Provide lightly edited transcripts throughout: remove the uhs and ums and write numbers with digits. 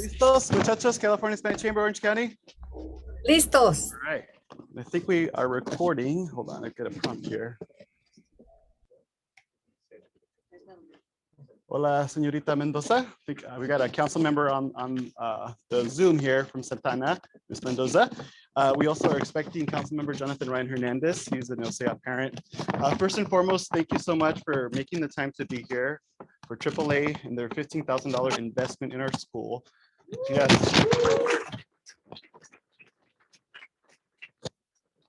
Listos, muchachos, California Spanish Chamber, Orange County. Listos. All right. I think we are recording. Hold on, I get a prompt here. Hola, señorita Mendoza. I think we got a council member on the Zoom here from Santana, Ms. Mendoza. We also are expecting council member Jonathan Ryan Hernandez. He's an OCEAA parent. First and foremost, thank you so much for making the time to be here for AAA and their $15,000 investment in our school. Yes.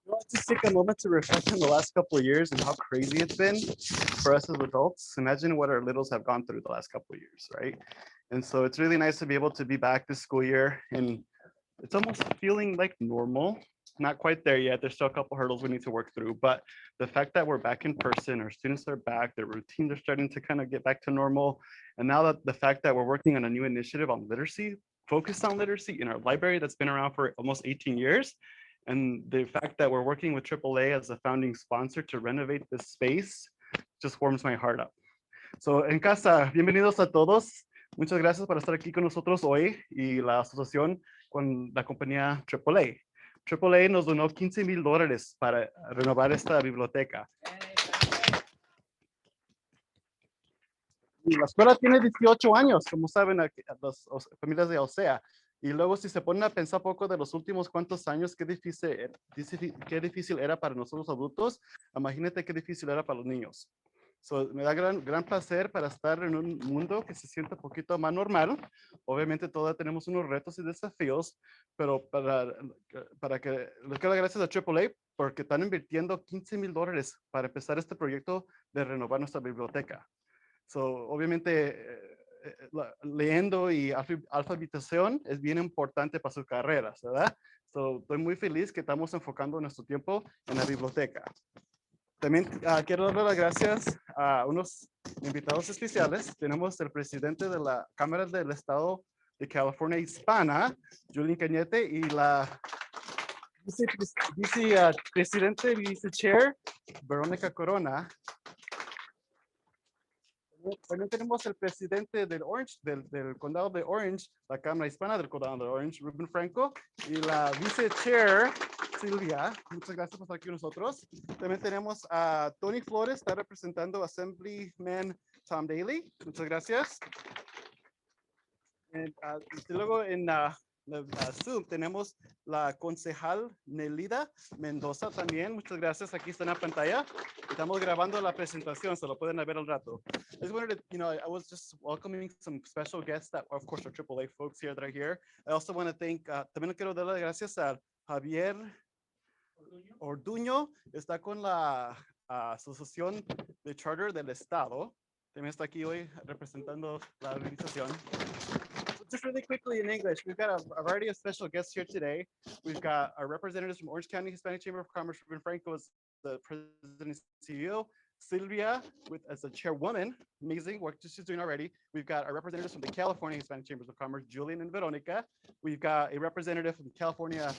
Let's just take a moment to reflect on the last couple of years and how crazy it's been for us as adults. Imagine what our littles have gone through the last couple of years, right? And so it's really nice to be able to be back this school year, and it's almost feeling like normal. Not quite there yet. There's still a couple hurdles we need to work through, but the fact that we're back in person, our students are back, their routines are starting to kind of get back to normal. And now that the fact that we're working on a new initiative on literacy, focused on literacy in our library that's been around for almost 18 years. And the fact that we're working with AAA as a founding sponsor to renovate this space just warms my heart up. So, en casa, bienvenidos a todos. Muchas gracias por estar aquí con nosotros hoy y la asociación con la compañía AAA. AAA nos donó $15,000 para renovar esta biblioteca. Y la escuela tiene 18 años, como saben, las familias de OCEAA. Y luego si se ponen a pensar poco de los últimos cuantos años, qué difícil era para nosotros adultos, imagínate qué difícil era para los niños. So, me da gran placer para estar en un mundo que se siente un poquito más normal. Obviamente todavía tenemos unos retos y desafíos, pero para que les quiero dar gracias a AAA porque están invirtiendo $15,000 para empezar este proyecto de renovar nuestra biblioteca. So, obviamente leyendo y alfabetización es bien importante para sus carreras, ¿verdad? So, estoy muy feliz que estamos enfocando nuestro tiempo en la biblioteca. También quiero darle las gracias a unos invitados especiales. Tenemos el presidente de la Cámara del Estado de California Hispana, Julian Cañete, y la vicepresidente y vice-chair, Verónica Corona. También tenemos el presidente del del condado de Orange, la Cámara Hispana del condado de Orange, Ruben Franco, y la vice-chair, Silvia. Muchas gracias por estar aquí con nosotros. También tenemos a Tony Flores, está representando a Assemblyman Tom Daly. Muchas gracias. Y luego en Zoom tenemos la concejal Nelida Mendoza también. Muchas gracias. Aquí está en la pantalla. Estamos grabando la presentación, se lo pueden ver al rato. I just wanted to, I was just welcoming some special guests that, of course, are AAA folks here that are here. I also want to thank, también quiero dar las gracias a Javier Orduño, está con la Asociación de Charter del Estado. También está aquí hoy representando la organización. Just really quickly in English, we've got a variety of special guests here today. We've got our representatives from Orange County Hispanic Chamber of Commerce, Ruben Franco is the president and CEO, Silvia as a chairwoman, amazing work she's doing already. We've got our representatives from the California Hispanic Chambers of Commerce, Julian and Veronica. We've got a representative from California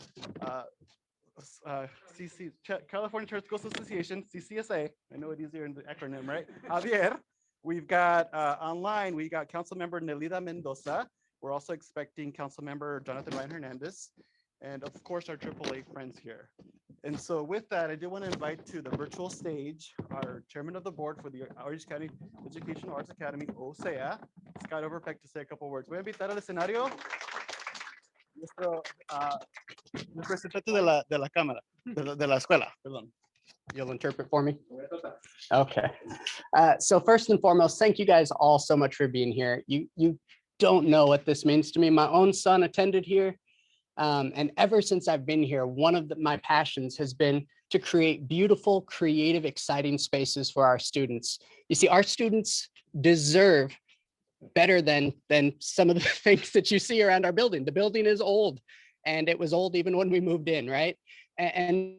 California Church Schools Association, CCSA. I know it is here in the acronym, right? Javier. We've got online, we got Council Member Nelida Mendoza. We're also expecting Council Member Jonathan Ryan Hernandez, and of course our AAA friends here. And so with that, I do want to invite to the virtual stage our chairman of the board for the Orange County Educational Arts Academy, OCEAA, Scott Overpeck, to say a couple words. Voy a invitar al escenario nuestro representante de la cámara, de la escuela, perdón. You'll interpret for me? Okay. So first and foremost, thank you guys all so much for being here. You don't know what this means to me. My own son attended here. And ever since I've been here, one of my passions has been to create beautiful, creative, exciting spaces for our students. You see, our students deserve better than some of the things that you see around our building. The building is old, and it was old even when we moved in, right? And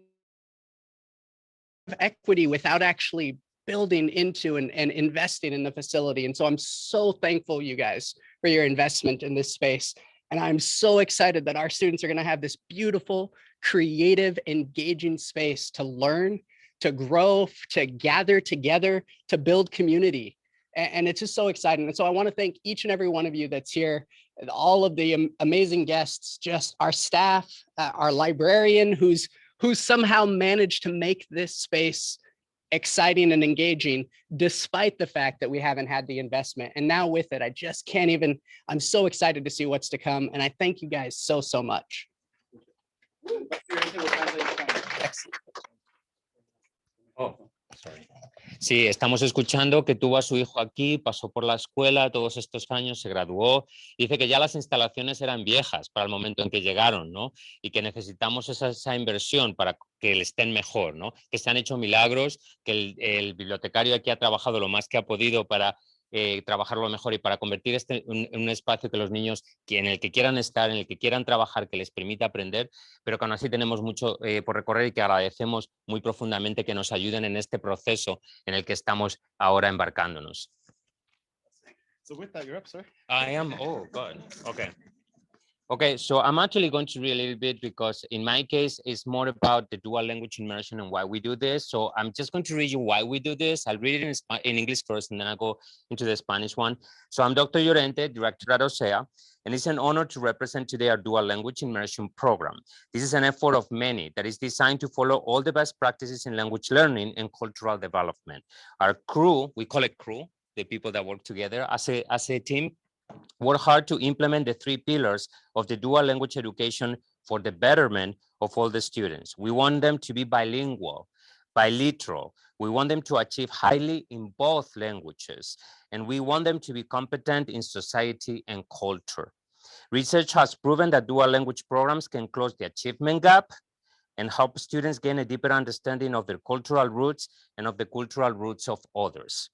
equity without actually building into and investing in the facility. And so I'm so thankful, you guys, for your investment in this space. And I'm so excited that our students are going to have this beautiful, creative, engaging space to learn, to grow, to gather together, to build community. And it's just so exciting. And so I want to thank each and every one of you that's here and all of the amazing guests, just our staff, our librarian who's somehow managed to make this space exciting and engaging, despite the fact that we haven't had the investment. And now with it, I just can't even, I'm so excited to see what's to come. And I thank you guys so, so much. Oh, sorry. Sí, estamos escuchando que tuvo a su hijo aquí, pasó por la escuela todos estos años, se graduó. Dice que ya las instalaciones eran viejas para el momento en que llegaron, ¿no? Y que necesitamos esa inversión para que estén mejor, ¿no? Que se han hecho milagros, que el bibliotecario aquí ha trabajado lo más que ha podido para trabajarlo mejor y para convertir en un espacio que los niños, en el que quieran estar, en el que quieran trabajar, que les permita aprender, pero que aún así tenemos mucho por recorrer y que agradecemos muy profundamente que nos ayuden en este proceso en el que estamos ahora embarcándonos. So with that, you're up, sir. I am, oh God, okay. Okay, so I'm actually going to read a little bit because in my case, it's more about the dual language immersion and why we do this. So I'm just going to read you why we do this. I'll read it in English first, and then I'll go into the Spanish one. So I'm Dr. Llorente, director at OCEAA, and it's an honor to represent today our dual language immersion program. This is an effort of many that is designed to follow all the best practices in language learning and cultural development. Our crew, we call it crew, the people that work together as a team, work hard to implement the 3 pillars of the dual language education for the betterment of all the students. We want them to be bilingual, biliteral. We want them to achieve highly in both languages, and we want them to be competent in society and culture. Research has proven that dual language programs can close the achievement gap and help students gain a deeper understanding of their cultural roots and of the cultural roots of others.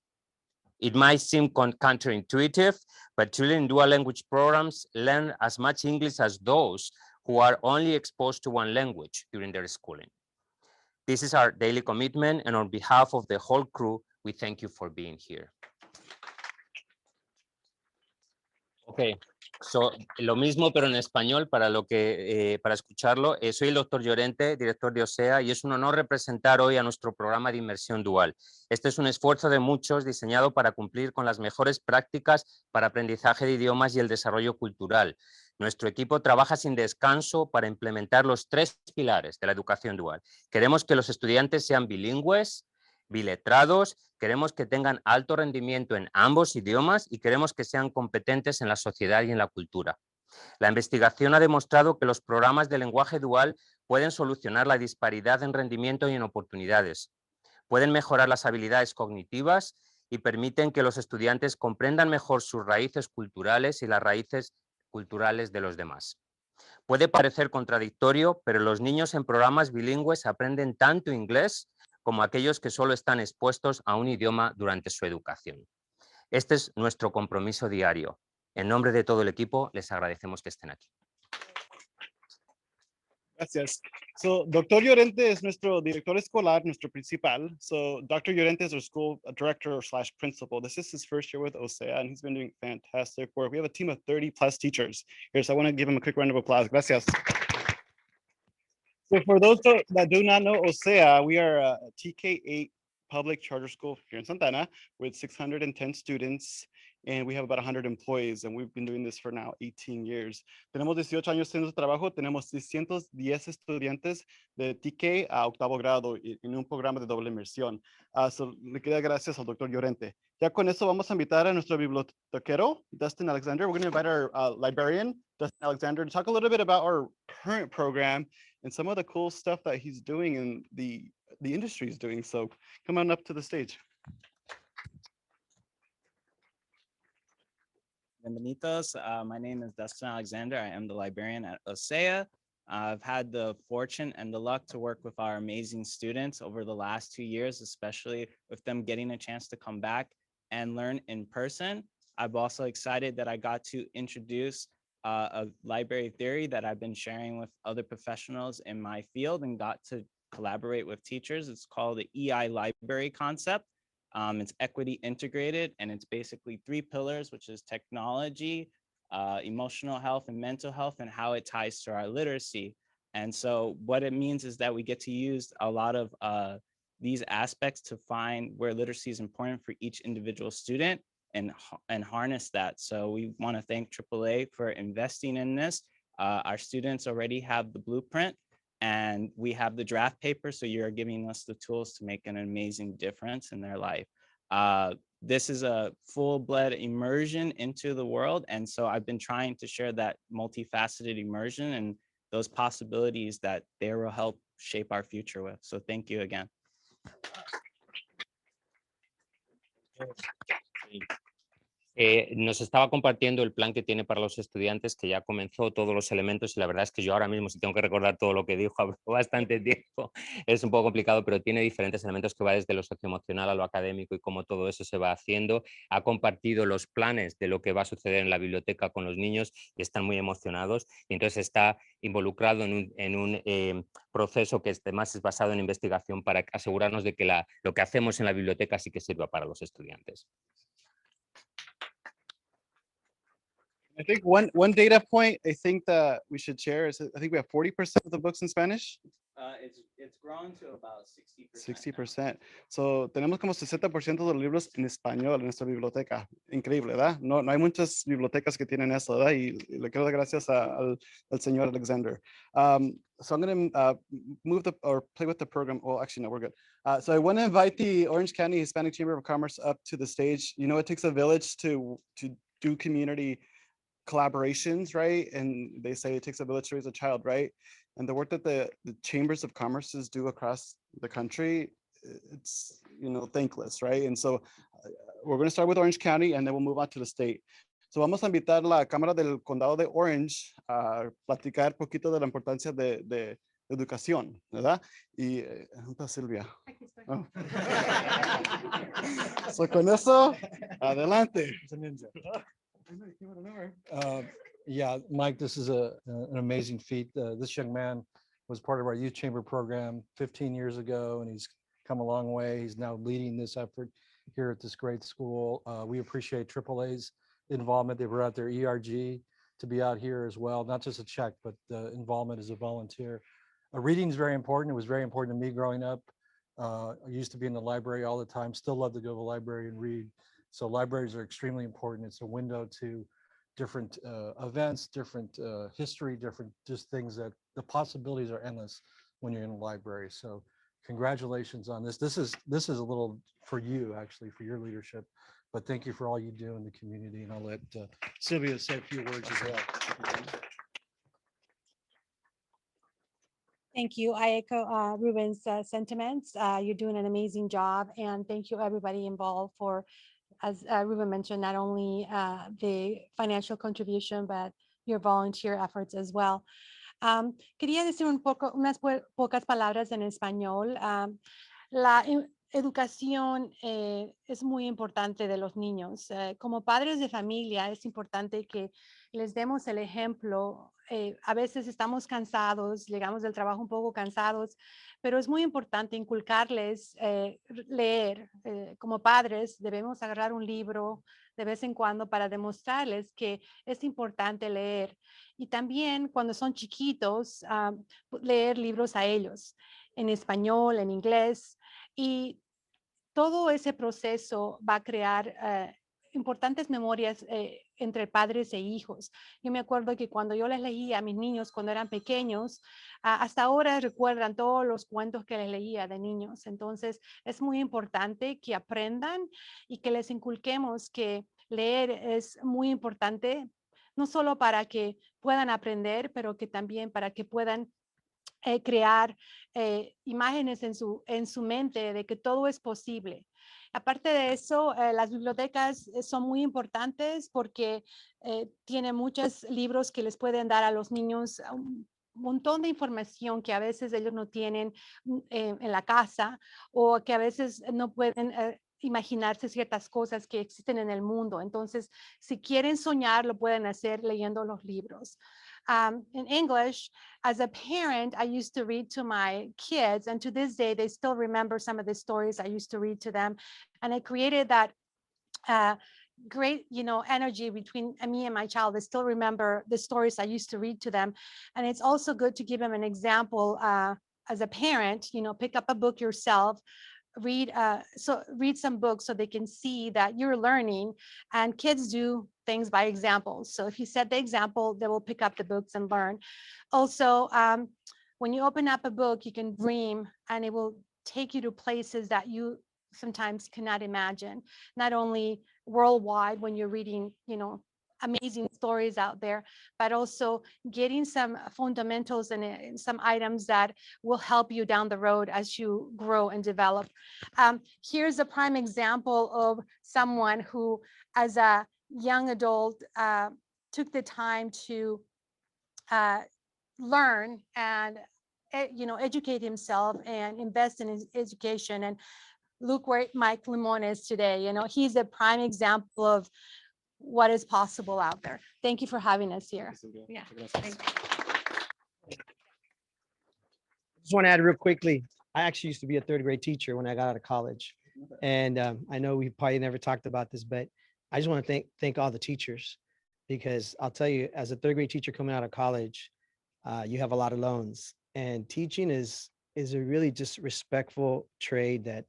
It might seem counterintuitive, but children in dual language programs learn as much English as those who are only exposed to one language during their schooling. This is our daily commitment, and on behalf of the whole crew, we thank you for being here. Okay, so, lo mismo pero en español para escucharlo. Soy el doctor Llorente, director de OCEAA, y es un honor representar hoy a nuestro programa de inmersión dual. Este es un esfuerzo de muchos diseñado para cumplir con las mejores prácticas para aprendizaje de idiomas y el desarrollo cultural. Nuestro equipo trabaja sin descanso para implementar los 3 pilares de la educación dual. Queremos que los estudiantes sean bilingües, biletrados, queremos que tengan alto rendimiento en ambos idiomas y queremos que sean competentes en la sociedad y en la cultura. La investigación ha demostrado que los programas de lenguaje dual pueden solucionar la disparidad en rendimiento y en oportunidades, pueden mejorar las habilidades cognitivas y permiten que los estudiantes comprendan mejor sus raíces culturales y las raíces culturales de los demás. Puede parecer contradictorio, pero los niños en programas bilingües aprenden tanto inglés como aquellos que solo están expuestos a un idioma durante su educación. Este es nuestro compromiso diario. En nombre de todo el equipo, les agradecemos que estén aquí. Gracias. So, Dr. Llorente es nuestro director escolar, nuestro principal. So, Dr. Llorente is our school director / principal. This is his first year with OCEAA, and he's been doing fantastic work. We have a team of 30 plus teachers here, so I want to give him a quick round of applause. Gracias. So, for those that do not know OCEAA, we are a TK-8 public charter school here in Santa Ana with 610 students. And we have about 100 employees, and we've been doing this for now 18 years. Tenemos 18 años haciendo trabajo, tenemos 610 estudiantes de TK a 8º grado en un programa de doble inmersión. So, le queda gracias al doctor Llorente. Ya con eso vamos a invitar a nuestro bibliotequero, Dustin Alexander. We're going to invite our librarian, Dustin Alexander, to talk a little bit about our current program and some of the cool stuff that he's doing and the industry is doing. So come on up to the stage. Bienvenidos. My name is Dustin Alexander. I am the librarian at OCEAA. I've had the fortune and the luck to work with our amazing students over the last 2 years, especially with them getting a chance to come back and learn in person. I'm also excited that I got to introduce a library theory that I've been sharing with other professionals in my field and got to collaborate with teachers. It's called the EI library concept. It's equity integrated, and it's basically 3 pillars, which is technology, emotional health, and mental health, and how it ties to our literacy. And so what it means is that we get to use a lot of these aspects to find where literacy is important for each individual student and harness that. So we want to thank AAA for investing in this. Our students already have the blueprint and we have the draft paper. So you're giving us the tools to make an amazing difference in their life. This is a full-blood immersion into the world. And so I've been trying to share that multifaceted immersion and those possibilities that they will help shape our future with. So thank you again. Nos estaba compartiendo el plan que tiene para los estudiantes, que ya comenzó todos los elementos y la verdad es que yo ahora mismo, si tengo que recordar todo lo que dijo, hablo bastante tiempo, es un poco complicado, pero tiene diferentes elementos que va desde lo socioemocional a lo académico y cómo todo eso se va haciendo. Ha compartido los planes de lo que va a suceder en la biblioteca con los niños y están muy emocionados y entonces está involucrado en un proceso que además es basado en investigación para asegurarnos de que lo que hacemos en la biblioteca sí que sirva para los estudiantes. I think one data point I think that we should share is I think we have 40% of the books in Spanish. It's grown to about 60%. 60%. So tenemos como 60% de los libros en español en nuestra biblioteca. Increíble, ¿verdad? No hay muchas bibliotecas que tienen eso, ¿verdad? Y le quiero dar gracias al señor Alexander. So I'm going to move or play with the program. Well, actually, no, we're good. So I want to invite the Orange County Hispanic Chamber of Commerce up to the stage. You know, it takes a village to do community collaborations, right? And they say it takes a village to raise a child, right? And the work that the chambers of commerces do across the country, it's, you know, thankless, right? And so we're going to start with Orange County and then we'll move on to the state. So vamos a invitar la Cámara del Condado de Orange a platicar poquito de la importancia de educación, ¿verdad? Y Silvia. Oh. So con eso, adelante. Yeah, Mike, this is an amazing feat. This young man was part of our youth chamber program 15 years ago, and he's come a long way. He's now leading this effort here at this great school. We appreciate AAA's involvement. They brought out their ERG to be out here as well, not just a check, but involvement as a volunteer. Reading is very important. It was very important to me growing up. I used to be in the library all the time, still love to go to the library and read. So libraries are extremely important. It's a window to different events, different history, different just things that the possibilities are endless when you're in a library. So congratulations on this. This is a little for you, actually, for your leadership. But thank you for all you do in the community. And I'll let Sylvia say a few words as well. Thank you. I echo Ruben's sentiments. You're doing an amazing job. And thank you, everybody involved for, as Ruben mentioned, not only the financial contribution, but your volunteer efforts as well. Quería decir unas pocas palabras en español. La educación es muy importante de los niños. Como padres de familia es importante que les demos el ejemplo. A veces estamos cansados, llegamos del trabajo un poco cansados, pero es muy importante inculcarles leer. Como padres debemos agarrar un libro de vez en cuando para demostrarles que es importante leer. Y también cuando son chiquitos, leer libros a ellos en español, en inglés. Y todo ese proceso va a crear importantes memorias entre padres e hijos. Yo me acuerdo que cuando yo les leía a mis niños cuando eran pequeños, hasta ahora recuerdan todos los cuentos que les leía de niños. Entonces es muy importante que aprendan y que les inculquemos que leer es muy importante, no solo para que puedan aprender, pero que también para que puedan crear imágenes en su mente de que todo es posible. Aparte de eso, las bibliotecas son muy importantes porque tienen muchos libros que les pueden dar a los niños un montón de información que a veces ellos no tienen en la casa o que a veces no pueden imaginarse ciertas cosas que existen en el mundo. Entonces, si quieren soñar, lo pueden hacer leyendo los libros. In English, as a parent, I used to read to my kids, and to this day, they still remember some of the stories I used to read to them. And I created that great, energy between me and my child. They still remember the stories I used to read to them. And it's also good to give them an example as a parent, pick up a book yourself, read some books so they can see that you're learning, and kids do things by examples. So if you set the example, they will pick up the books and learn. Also, when you open up a book, you can dream, and it will take you to places that you sometimes cannot imagine, not only worldwide when you're reading, amazing stories out there, but also getting some fundamentals and some items that will help you down the road as you grow and develop. Here's a prime example of someone who, as a young adult, took the time to learn and educate himself and invest in his education. And look where Mike Limon is today. He's a prime example of what is possible out there. Thank you for having us here. Yeah. Thank you. Just want to add real quickly. I actually used to be a third grade teacher when I got out of college. And I know we probably never talked about this, but I just want to thank all the teachers, because I'll tell you, as a third grade teacher coming out of college, you have a lot of loans, and teaching is a really just respectful trade that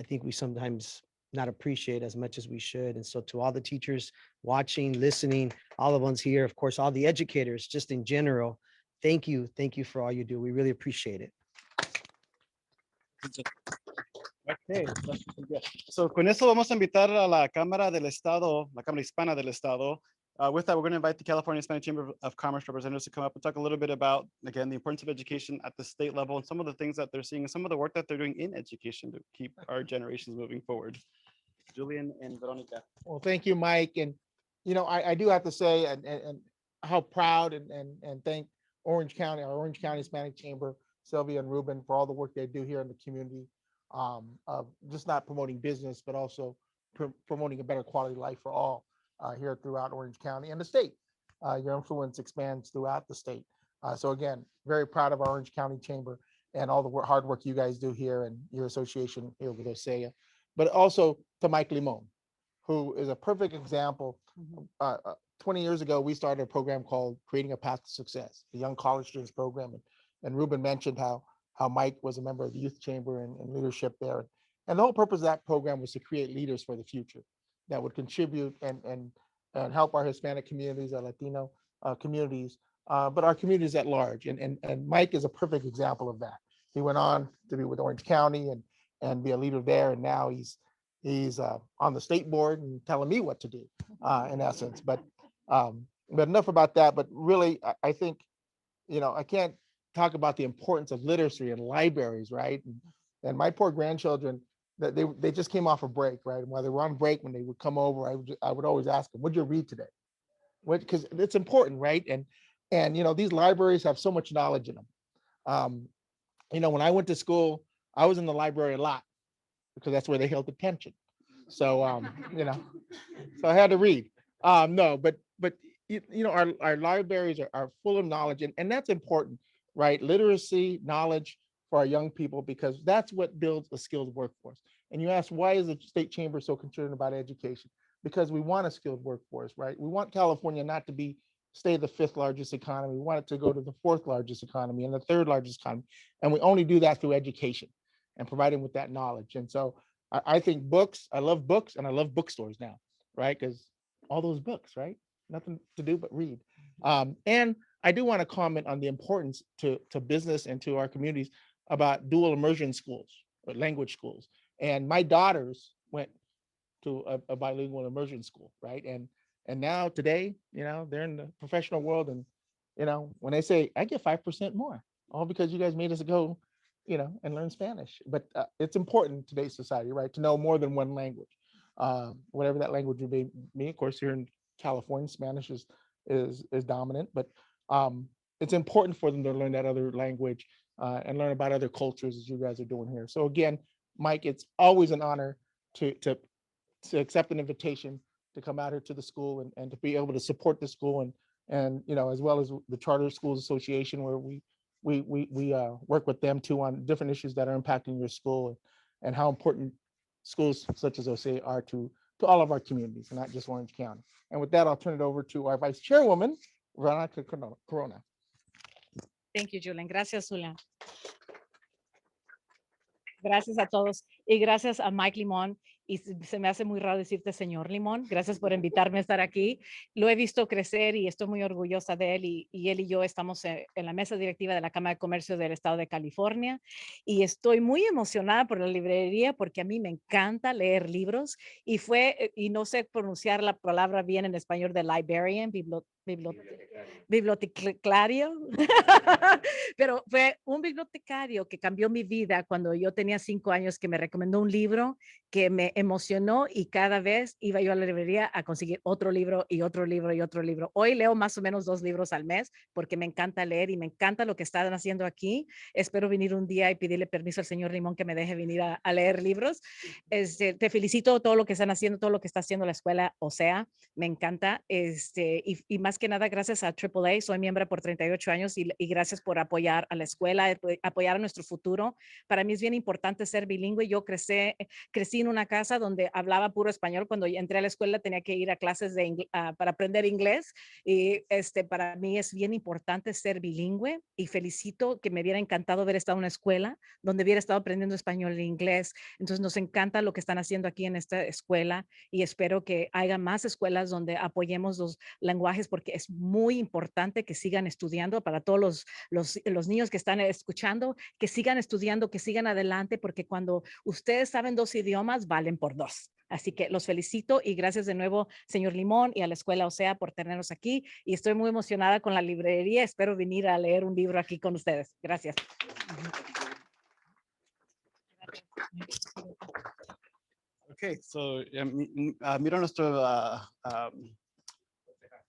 I think we sometimes not appreciate as much as we should. And so to all the teachers watching, listening, all the ones here, of course, all the educators, just in general, thank you. Thank you for all you do. We really appreciate it. Okay. So con eso vamos a invitar a la Cámara del Estado, la Cámara Hispana del Estado. With that, we're going to invite the California Hispanic Chamber of Commerce representatives to come up and talk a little bit about, again, the importance of education at the state level and some of the things that they're seeing and some of the work that they're doing in education to keep our generations moving forward. Julian and Veronica. Well, thank you, Mike. And, I do have to say, and how proud and thank Orange County, our Orange County Hispanic Chamber, Sylvia and Ruben, for all the work they do here in the community, of just not promoting business, but also promoting a better quality of life for all here throughout Orange County and the state. Your influence expands throughout the state. So again, very proud of our Orange County Chamber and all the hard work you guys do here and your association here with OCEAA, but also to Mike Limon, who is a perfect example. 20 years ago, we started a program called Creating a Path to Success, the Young College Students Program. And Ruben mentioned how Mike was a member of the youth chamber and leadership there. And the whole purpose of that program was to create leaders for the future that would contribute and help our Hispanic communities, our Latino communities, but our communities at large. And Mike is a perfect example of that. He went on to be with Orange County and be a leader there. And now he's on the state board and telling me what to do, in essence. But enough about that. But really, I think, I can't talk about the importance of literacy and libraries, right? And my poor grandchildren, that they just came off a break, right? And while they were on break, when they would come over, I would always ask them, "What'd you read today?" Because it's important, right? And these libraries have so much knowledge in them. When I went to school, I was in the library a lot because that's where they held attention. So so I had to read. No, but our libraries are full of knowledge, and that's important, right? Literacy, knowledge for our young people, because that's what builds a skilled workforce. And you ask, why is the state chamber so concerned about education? Because we want a skilled workforce, right? We want California not to stay the 5th largest economy. We want it to go to the 4th largest economy and the 3rd largest economy. And we only do that through education and providing with that knowledge. And so I think books, I love books, and I love bookstores now, right? Because all those books, right? Nothing to do but read. And I do want to comment on the importance to business and to our communities about dual immersion schools or language schools. And my daughters went to a bilingual immersion school, right? And now today, they're in the professional world, and when they say, I get 5% more, all because you guys made us go, and learn Spanish. But it's important in today's society, right, to know more than one language, whatever that language would be. Me, of course, here in California, Spanish is dominant, but it's important for them to learn that other language and learn about other cultures, as you guys are doing here. So again, Mike, it's always an honor to accept an invitation to come out here to the school and to be able to support the school and as well as the Charter Schools Association, where we work with them too on different issues that are impacting your school and how important schools such as OCEAA are to all of our communities, and not just Orange County. And with that, I'll turn it over to our Vice Chairwoman, Veronica Corona. Thank you, Julian. Gracias, Julian. Gracias a todos. y gracias a Mike Limón. Y se me hace muy raro decirte señor Limón. Gracias por invitarme a estar aquí. Lo he visto crecer y estoy muy orgullosa de él. Y él y yo estamos en la mesa directiva de la Cámara de Comercio del Estado de California. Y estoy muy emocionada por la librería porque a mí me encanta leer libros. Y no sé pronunciar la palabra bien en español de librarian, bibliotecario, pero fue un bibliotecario que cambió mi vida cuando yo tenía 5 años, que me recomendó un libro que me emocionó y cada vez iba yo a la librería a conseguir otro libro y otro libro y otro libro. Hoy leo más o menos 2 libros al mes porque me encanta leer y me encanta lo que están haciendo aquí. Espero venir un día y pedirle permiso al señor Limón que me deje venir a leer libros. Te felicito todo lo que están haciendo, todo lo que está haciendo la escuela OCEA. Me encanta. Y más que nada, gracias a AAA. Soy miembro por 38 años y gracias por apoyar a la escuela, apoyar a nuestro futuro. Para mí es bien importante ser bilingüe. Yo crecí en una casa donde hablaba puro español. Cuando entré a la escuela tenía que ir a clases para aprender inglés. Y para mí es bien importante ser bilingüe y felicito que me hubiera encantado haber estado en una escuela donde hubiera estado aprendiendo español e inglés. Entonces nos encanta lo que están haciendo aquí en esta escuela y espero que haya más escuelas donde apoyemos los lenguajes porque es muy importante que sigan estudiando para todos los niños que están escuchando, que sigan estudiando, que sigan adelante, porque cuando ustedes saben 2 idiomas, valen por 2. Así que los felicito y gracias de nuevo, señor Limón, y a la Escuela OCEA por tenernos aquí. Y estoy muy emocionada con la librería. Espero venir a leer un libro aquí con ustedes. Gracias. Okay, so mira nuestro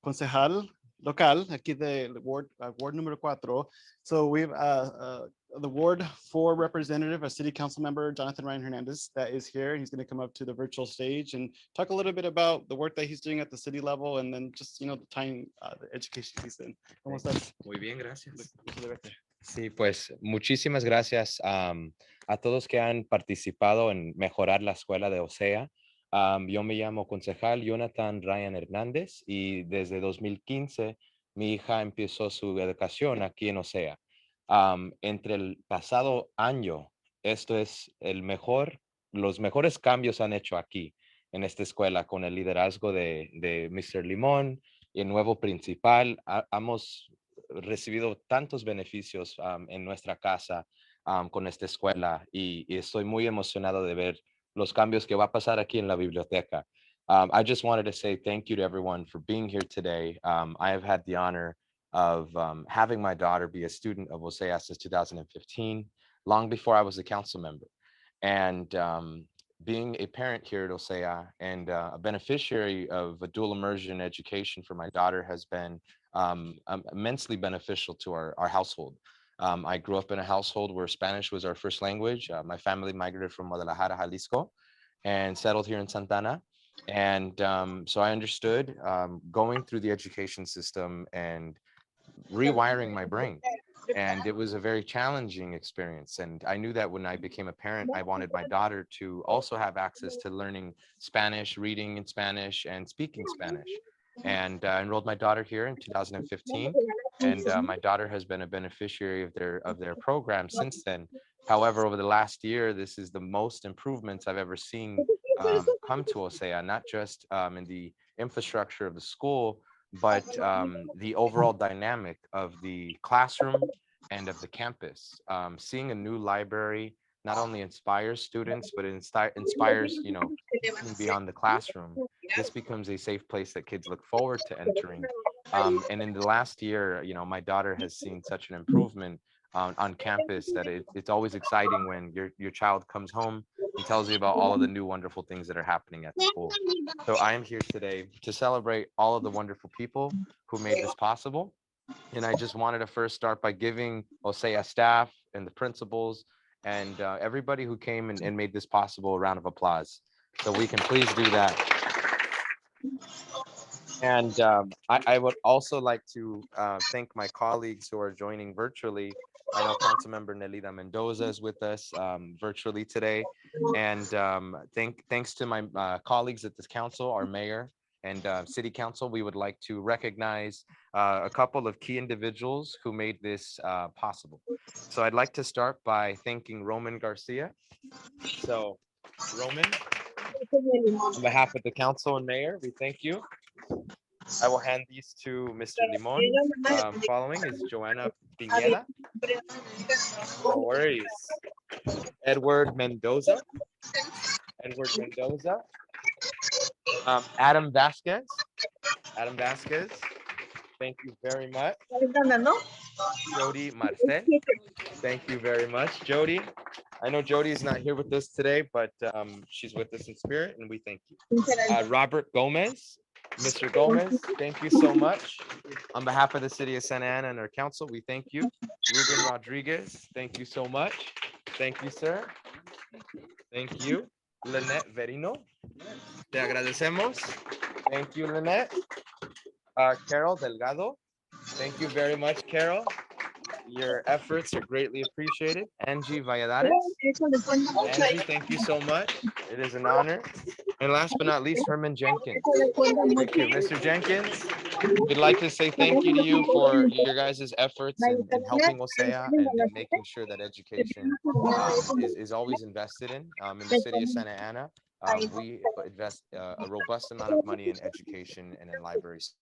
concejal local aquí de ward número 4. So we have the Ward 4 representative, a city council member, Jonathan Ryan Hernandez, that is here. He's going to come up to the virtual stage and talk a little bit about the work that he's doing at the city level and then just, the time, the education he's in. ¿Cómo estás? Muy bien, gracias. Sí, pues muchísimas gracias a todos que han participado en mejorar la escuela de OCEA. Yo me llamo concejal Jonathan Ryan Hernández y desde 2015 mi hija empezó su educación aquí en OCEA. Entre el pasado año, esto es los mejores cambios han hecho aquí en esta escuela con el liderazgo de Mr. Limón y el nuevo principal. Hemos recibido tantos beneficios en nuestra casa con esta escuela y estoy muy emocionado de ver los cambios que va a pasar aquí en la biblioteca. I just wanted to say thank you to everyone for being here today. I have had the honor of having my daughter be a student of OCEA since 2015, long before I was a council member. And being a parent here at OCEA and a beneficiary of a dual immersion education for my daughter has been immensely beneficial to our household. I grew up in a household where Spanish was our first language. My family migrated from Guadalajara, Jalisco, and settled here in Santana. And so I understood going through the education system and rewiring my brain. And it was a very challenging experience. And I knew that when I became a parent, I wanted my daughter to also have access to learning Spanish, reading in Spanish, and speaking Spanish. And enrolled my daughter here in 2015. And my daughter has been a beneficiary of their program since then. However, over the last year, this is the most improvements I've ever seen come to OCEA, not just in the infrastructure of the school, but the overall dynamic of the classroom and of the campus. Seeing a new library not only inspires students, but it inspires, beyond the classroom. This becomes a safe place that kids look forward to entering. And in the last year, my daughter has seen such an improvement on campus that it's always exciting when your child comes home and tells you about all of the new wonderful things that are happening at school. So I am here today to celebrate all of the wonderful people who made this possible. And I just wanted to first start by giving OCEA staff and the principals and everybody who came and made this possible a round of applause. So we can please do that. And I would also like to thank my colleagues who are joining virtually. I know Councilmember Nelida Mendoza is with us virtually today. And thanks to my colleagues at this council, our mayor, and City Council, we would like to recognize a couple of key individuals who made this possible. So I'd like to start by thanking Roman Garcia. So Roman, on behalf of the council and mayor, we thank you. I will hand these to Mr. Limon. Following is Joanna Piñeda. No worries. Edward Mendoza. Edward Mendoza. Adam Vasquez. Adam Vasquez. Thank you very much. Jody Marcel. Thank you very much, Jody. I know Jody is not here with us today, but she's with us in spirit, and we thank you. Robert Gomez. Mr. Gomez, thank you so much. On behalf of the city of Santa Ana and our council, we thank you. Ruben Rodriguez, thank you so much. Thank you, sir. Thank you. Lynette Verino, te agradecemos. Thank you, Lynette. Carol Delgado, thank you very much, Carol. Your efforts are greatly appreciated. Angie Valladares. Angie, thank you so much. It is an honor. And last but not least, Herman Jenkins. Thank you, Mr. Jenkins. We'd like to say thank you to you for your guys' efforts in helping OCEAA and in making sure that education is always invested in the city of Santa Ana. We invest a robust amount of money in education and in libraries.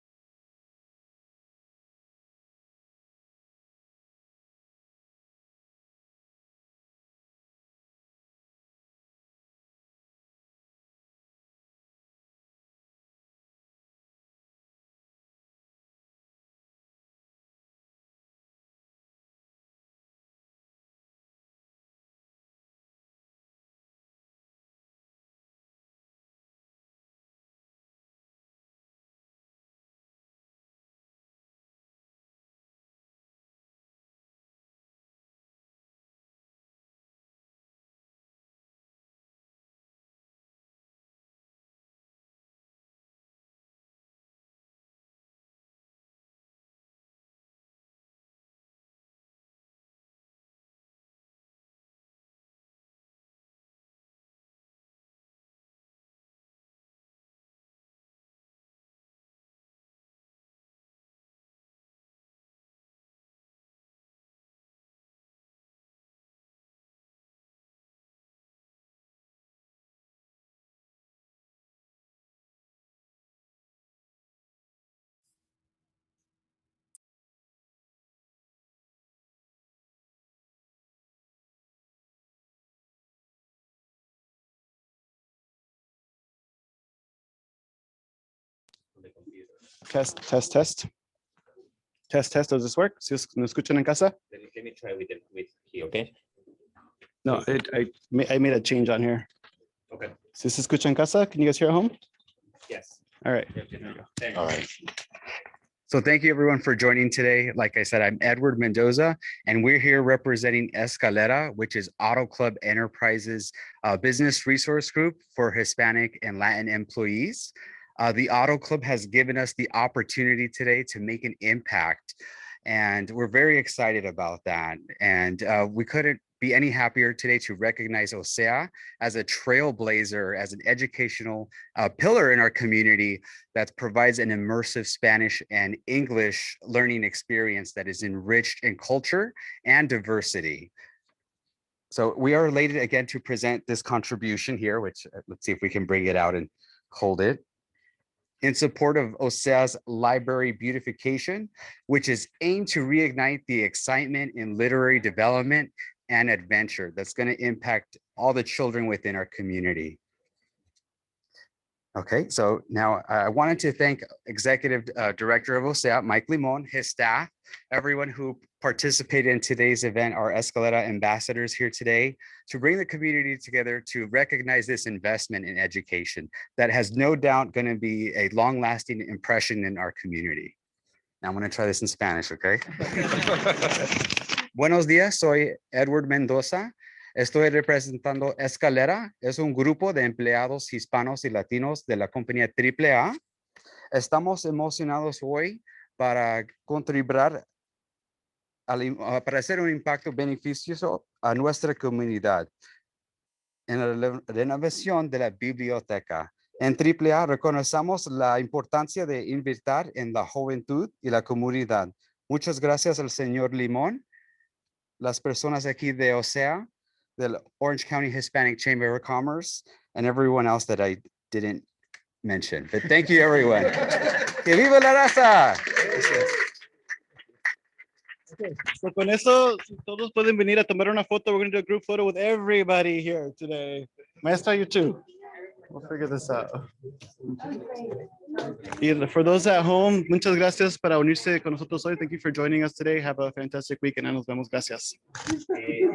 Test, test, test. Test, test, does this work? ¿Sí ¿Me escuchan en casa? Let me try with here, okay? No, I made a change on here. Okay. ¿Sí se escucha en casa? Can you guys hear at home? Yes. All right. All right. So thank you everyone for joining today. Like I said, I'm Edward Mendoza, and we're here representing Escalera, which is Auto Club Enterprises business resource group for Hispanic and Latin employees. The Auto Club has given us the opportunity today to make an impact, and we're very excited about that. And we couldn't be any happier today to recognize OCEAA as a trailblazer, as an educational pillar in our community that provides an immersive Spanish and English learning experience that is enriched in culture and diversity. So we are elated again to present this contribution here, which let's see if we can bring it out and hold it. In support of OCEAA's library beautification, which is aimed to reignite the excitement in literary development and adventure that's going to impact all the children within our community. Okay, so now I wanted to thank Executive Director of OCEAA, Mike Limon, his staff, everyone who participated in today's event, our Escalera ambassadors here today, to bring the community together to recognize this investment in education that has no doubt going to be a long-lasting impression in our community. Now I'm going to try this in Spanish, okay? Buenos días, soy Edward Mendoza. Estoy representando Escalera. Es un grupo de empleados hispanos y latinos de la compañía AAA. Estamos emocionados hoy para contribuir para hacer un impacto beneficioso a nuestra comunidad en la renovación de la biblioteca, En AAA reconocemos la importancia de invertir en la juventud y la comunidad. Muchas gracias al señor Limón, las personas aquí de OCEA, del Orange County Hispanic Chamber of Commerce, and everyone else that I didn't mention. But thank you, everyone. ¡Que viva la raza! So con eso, todos pueden venir a tomar una foto. We're going to do a group photo with everybody here today. Maestra, you too. We'll figure this out. Y for those at home, muchas gracias para unirse con nosotros hoy. Thank you for joining us today. Have a fantastic weekend. Nos vemos. Gracias. Sí.